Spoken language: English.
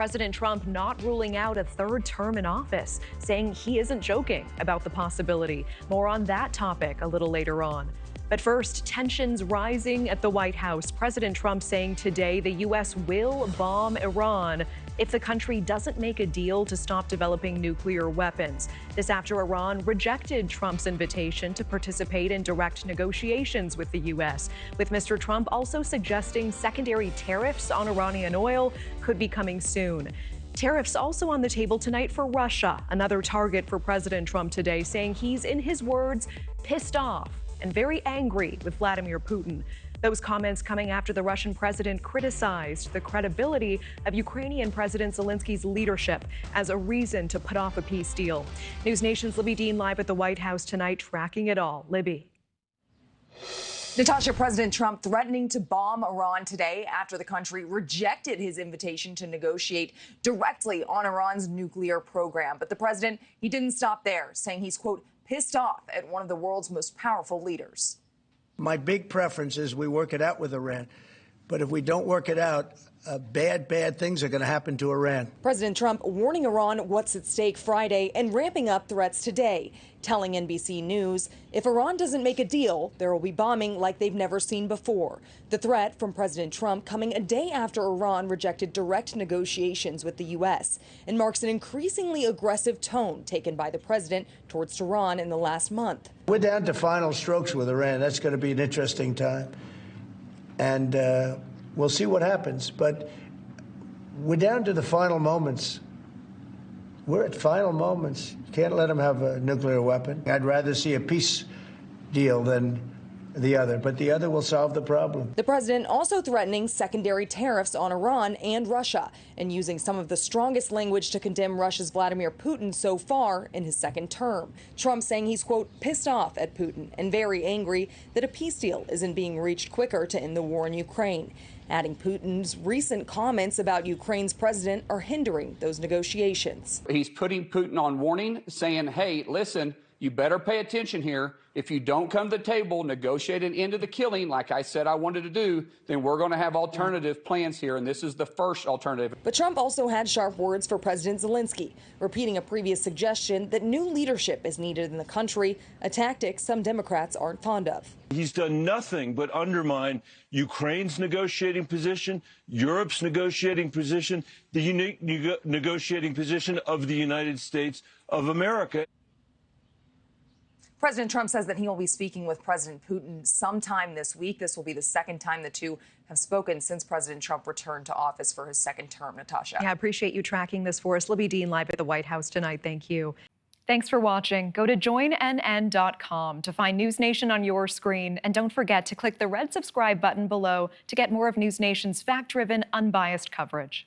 President Trump not ruling out a third term in office, saying he isn't joking about the possibility. More on that topic a little later on. But first, tensions rising at the White House. President Trump saying today the U.S. will bomb Iran if the country doesn't make a deal to stop developing nuclear weapons. This after Iran rejected Trump's invitation to participate in direct negotiations with the U.S., with Mr. Trump also suggesting secondary tariffs on Iranian oil could be coming soon. Tariffs also on the table tonight for Russia, another target for President Trump today, saying he's, in his words, pissed off and very angry with Vladimir Putin. Those comments coming after the Russian president criticized the credibility of Ukrainian President Zelensky's leadership as a reason to put off a peace deal. NewsNation's Libbey Dean live at the White House tonight, tracking it all. Libbey. Natasha, President Trump threatening to bomb Iran today after the country rejected his invitation to negotiate directly on Iran's nuclear program. But the president, he didn't stop there, saying he's, quote, pissed off at one of the world's most powerful leaders. My big preference is we work it out with Iran. But if we don't work it out, bad things are going to happen to Iran. President Trump warning Iran what's at stake Friday and ramping up threats today, telling NBC News if Iran doesn't make a deal, there will be bombing like they've never seen before. The threat from President Trump coming a day after Iran rejected direct negotiations with the U.S. and marks an increasingly aggressive tone taken by the president towards Tehran in the last month. We're down to final strokes with Iran. That's going to be an interesting time. And we'll see what happens. But we're down to the final moments. We're at final moments. You can't let them have a nuclear weapon. I'd rather see a peace deal than the other, but the other will solve the problem. The president also threatening secondary tariffs on Iran and Russia and using some of the strongest language to condemn Russia's Vladimir Putin so far in his second term. Trump saying he's, quote, pissed off at Putin and very angry that a peace deal isn't being reached quicker to end the war in Ukraine, adding Putin's recent comments about Ukraine's president are hindering those negotiations. He's putting Putin on warning, saying, hey, listen, you better pay attention here. If you don't come to the table, negotiate an end to the killing, like I said I wanted to do, then we're going to have alternative plans here, and this is the first alternative. But Trump also had sharp words for President Zelensky, repeating a previous suggestion that new leadership is needed in the country, a tactic some Democrats aren't fond of. He's done nothing but undermine Ukraine's negotiating position, Europe's negotiating position, the unique negotiating position of the United States of America. President Trump says that he will be speaking with President Putin sometime this week. This will be the second time the two have spoken since President Trump returned to office for his second term. Natasha. Yeah, I appreciate you tracking this for us. Libbey Dean live at the White House tonight. Thank you. Thanks for watching. Go to joinnn.com to find News Nation on your screen. And don't forget to click the red subscribe button below to get more of News Nation's fact-driven, unbiased coverage.